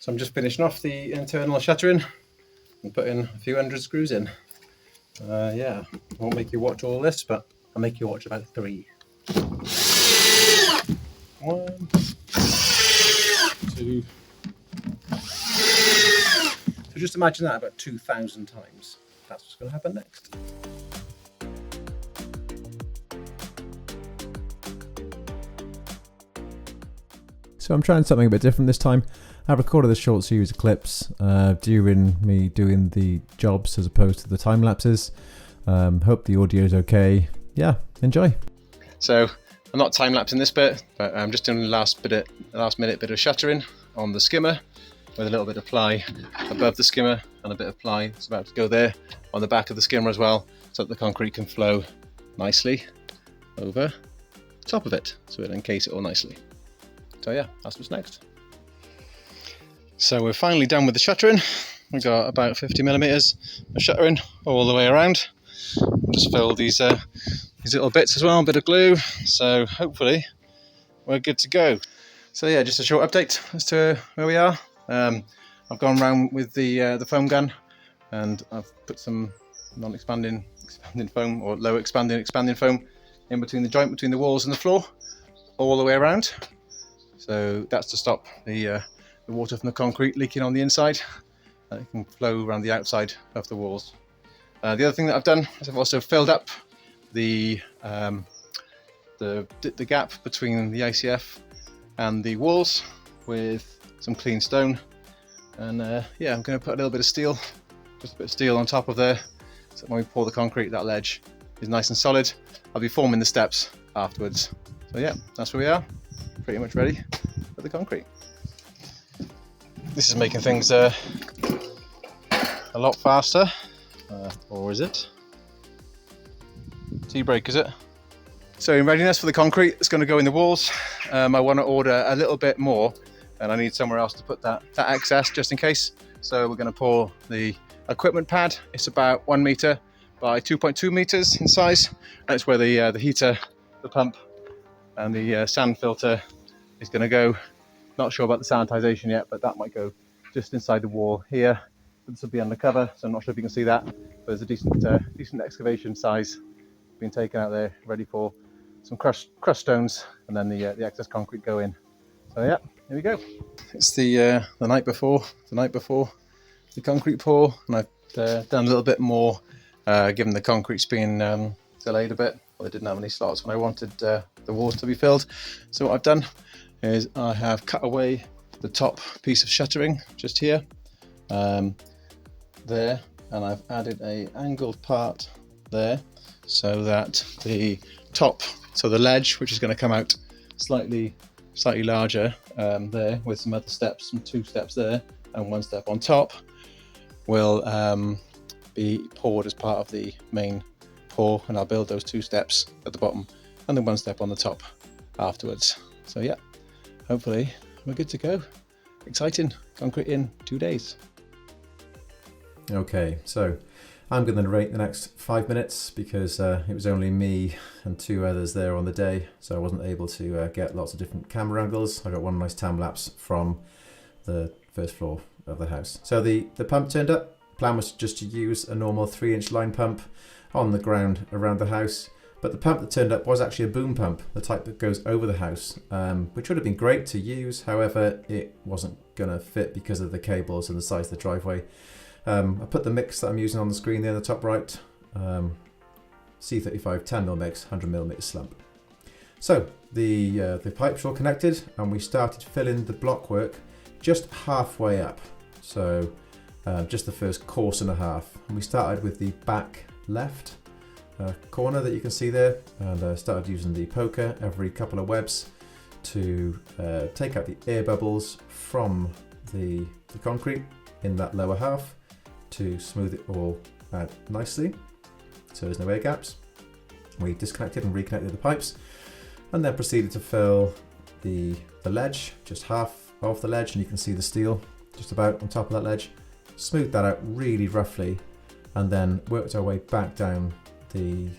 So I'm just finishing off the internal shuttering and putting a few hundred screws in. Yeah, I won't make you watch all this, but I'll make you watch about 3. 1, 2. So just imagine that about 2,000 times. That's what's going to happen next. So I'm trying something a bit different this time. I recorded a short series of clips during me doing the jobs as opposed to the time lapses. Hope the audio is okay. Yeah, enjoy. So I'm not time lapsing this bit, but I'm just doing the last minute bit of shuttering on the skimmer with a little bit of ply above the skimmer and a bit of ply that's about to go there on the back of the skimmer as well, so that the concrete can flow nicely over top of it, so it'll encase it all nicely. So yeah, that's what's next. So we're finally done with the shuttering. We've got about 50mm of shuttering all the way around. I'll just fill these little bits as well, a bit of glue, so hopefully we're good to go. So yeah, just a short update as to where we are. I've gone around with the foam gun, and I've put some non-expanding foam, or low expanding foam in between the joint between the walls and the floor, all the way around. So that's to stop the water from the concrete leaking on the inside, and it can flow around the outside of the walls. The other thing that I've done is I've also filled up the gap between the ICF and the walls with some clean stone, and yeah, I'm going to put a little bit of steel, just a bit of steel on top of there, so when we pour the concrete, that ledge is nice and solid. I'll be forming the steps afterwards. So yeah, that's where we are, pretty much ready for the concrete. This is making things a lot faster, or is it? T-brake, is it? So in readiness for the concrete that's going to go in the walls, I want to order a little bit more, and I need somewhere else to put that excess just in case. So we're going to pour the equipment pad. It's about 1 meter by 2.2 meters in size, and it's where the heater, the pump, and the sand filter is going to go. Not sure about the sanitization yet, but that might go just inside the wall here. This will be undercover, so I'm not sure if you can see that, but there's a decent excavation size being taken out there, ready for some crushed stones, and then the excess concrete go in. So yeah, here we go. It's the night before the concrete pour, and I've done a little bit more, given the concrete's been delayed a bit. Well, I didn't have any slots when I wanted the walls to be filled. So what I've done is I have cut away the top piece of shuttering just here, there, and I've added a angled part there, so that the top, so the ledge, which is going to come out slightly larger there, with some other steps, some 2 steps there and 1 step on top, will be poured as part of the main pour, and I'll build those 2 steps at the bottom and then 1 step on the top afterwards. So yeah, hopefully we're good to go. Exciting. Concrete in 2 days. Okay, so I'm going to narrate the next 5 minutes because it was only me and 2 others there on the day, so I wasn't able to get lots of different camera angles. I got one nice time lapse from the first floor of the house. So the pump turned up. Plan was just to use a normal 3-inch line pump on the ground around the house, but the pump that turned up was actually a boom pump, the type that goes over the house, which would have been great to use. However, it wasn't going to fit because of the cables and the size of the driveway. I put the mix that I'm using on the screen there in the top right, C35 10mm mix, 100mm slump. So the pipes were all connected, and we started filling the blockwork just halfway up. So just the first course and a half. And we started with the back left corner that you can see there, and started using the poker every couple of webs to take out the air bubbles from the concrete in that lower half to smooth it all out nicely so there's no air gaps. We disconnected and reconnected the pipes, and then proceeded to fill the ledge, just half of the ledge, and you can see the steel just about on top of that ledge. Smoothed that out really roughly, and then worked our way back down the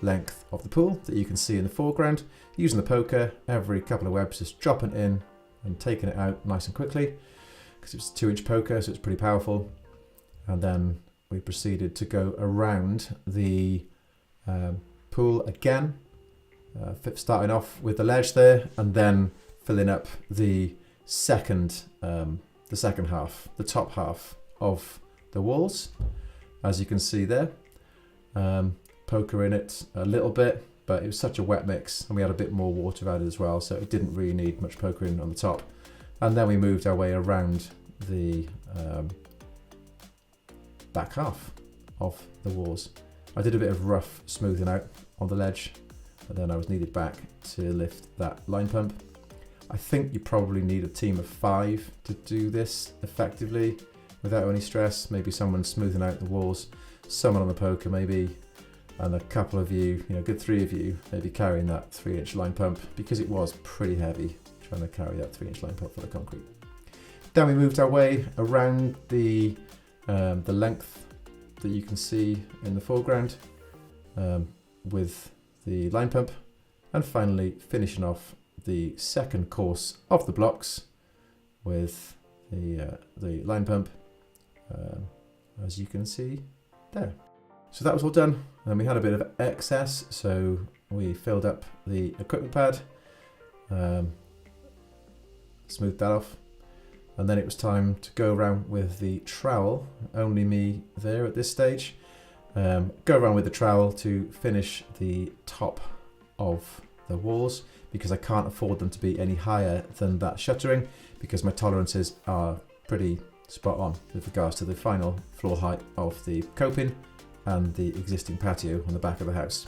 length of the pool that you can see in the foreground, using the poker every couple of webs, just dropping it in and taking it out nice and quickly. because it's a 2-inch poker, so it's pretty powerful. And then we proceeded to go around the pool again, starting off with the ledge there, and then filling up the second half, the top half of the walls, as you can see there. Poker in it a little bit, but it was such a wet mix, and we had a bit more water added as well, so it didn't really need much poker in on the top. And then we moved our way around the back half of the walls. I did a bit of rough smoothing out on the ledge, and then I was needed back to lift that line pump. I think you probably need a team of 5 to do this effectively without any stress. Maybe someone smoothing out the walls, someone on the poker maybe, and a couple of you, good 3 of you, maybe carrying that 3-inch line pump, because it was pretty heavy trying to carry that 3-inch line pump for the concrete. Then we moved our way around the length that you can see in the foreground with the line pump, and finally finishing off the second course of the blocks with the line pump, as you can see there. So that was all done, and we had a bit of excess, so we filled up the equipment pad, smoothed that off, and then it was time to go around with the trowel. Only me there at this stage. Go around with the trowel to finish the top of the walls, because I can't afford them to be any higher than that shuttering, because my tolerances are pretty spot on with regards to the final floor height of the coping and the existing patio on the back of the house.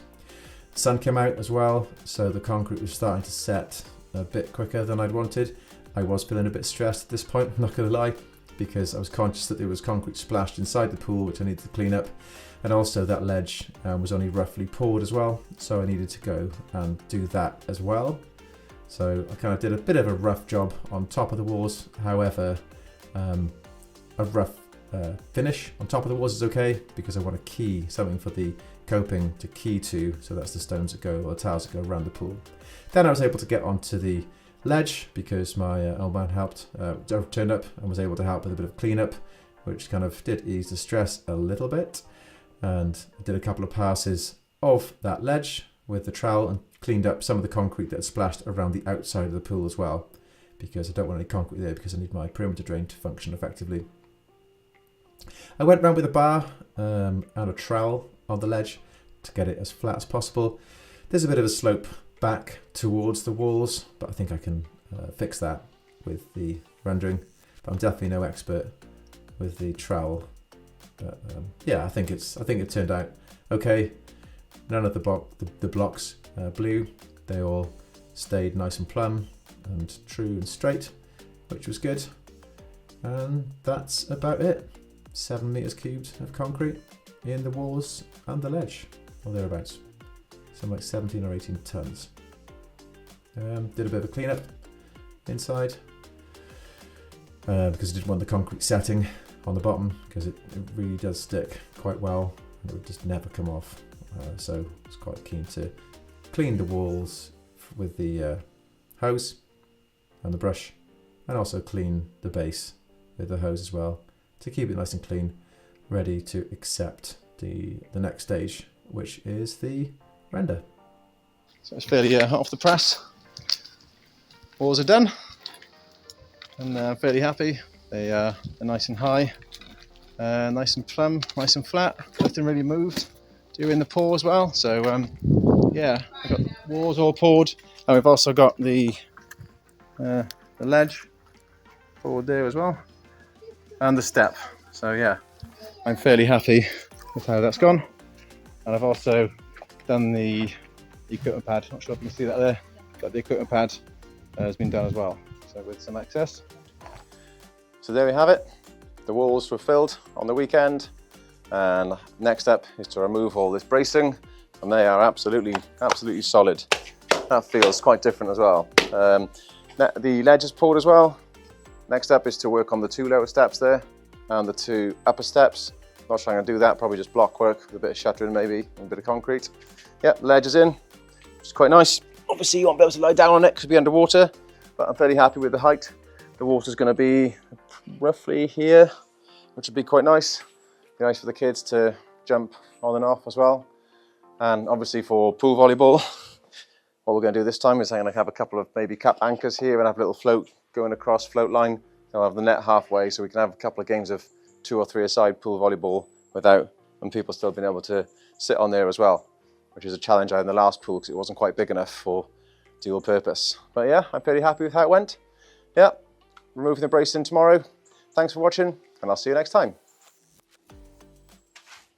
Sun came out as well, so the concrete was starting to set a bit quicker than I'd wanted. I was feeling a bit stressed at this point, I'm not going to lie, because I was conscious that there was concrete splashed inside the pool which I needed to clean up, and also that ledge was only roughly poured as well, so I needed to go and do that as well. So I kind of did a bit of a rough job on top of the walls. However, a rough finish on top of the walls is okay, because I want to key something for the coping to key to, so that's the stones that go, or the tiles that go around the pool. Then I was able to get onto the ledge because my old man turned up and was able to help with a bit of cleanup, which kind of did ease the stress a little bit. And I did a couple of passes of that ledge with the trowel and cleaned up some of the concrete that had splashed around the outside of the pool as well, because I don't want any concrete there, because I need my perimeter drain to function effectively. I went around with a bar and a trowel on the ledge to get it as flat as possible. There's a bit of a slope back towards the walls, but I think I can fix that with the rendering. But I'm definitely no expert with the trowel. But yeah, I think it turned out okay. None of the blocks blew. They all stayed nice and plumb and true and straight, which was good. And that's about it. 7 meters cubed of concrete in the walls and the ledge, or thereabouts. Something like 17 or 18 tons. Did a bit of a cleanup inside because I didn't want the concrete setting on the bottom, because it really does stick quite well and it would just never come off. So I was quite keen to clean the walls with the hose and the brush, and also clean the base with the hose as well, to keep it nice and clean, ready to accept the next stage, which is the render. So it's fairly hot off the press. Walls are done, and I'm fairly happy. They're nice and high, nice and plumb, nice and flat. Nothing really moved during the pour as well. So yeah, I've got the walls all poured, and we've also got the ledge poured there as well, and the step. So yeah, I'm fairly happy with how that's gone. And I've also done the equipment pad. Not sure if you can see that there. Got the equipment pad has been done as well, so with some excess. So there we have it. The walls were filled on the weekend, and next step is to remove all this bracing, and they are absolutely solid. That feels quite different as well. The ledge is poured as well. Next step is to work on the 2 lower steps there and the 2 upper steps. Not sure I'm going to do that, probably just block work with a bit of shuttering maybe, and a bit of concrete. Yep, ledge is in, which is quite nice. Obviously you won't be able to lie down on it because it'll be underwater, but I'm fairly happy with the height. The water's going to be roughly here, which would be quite nice. Be nice for the kids to jump on and off as well. And obviously for pool volleyball, what we're going to do this time is I'm going to have a couple of maybe cap anchors here and have a little float going across float line. I'll have the net halfway so we can have a couple of games of 2 or 3 aside pool volleyball and people still being able to sit on there as well, which is a challenge I had in the last pool because it wasn't quite big enough for dual purpose. But yeah, I'm pretty happy with how it went. Yeah, removing the bracing tomorrow. Thanks for watching and I'll see you next time.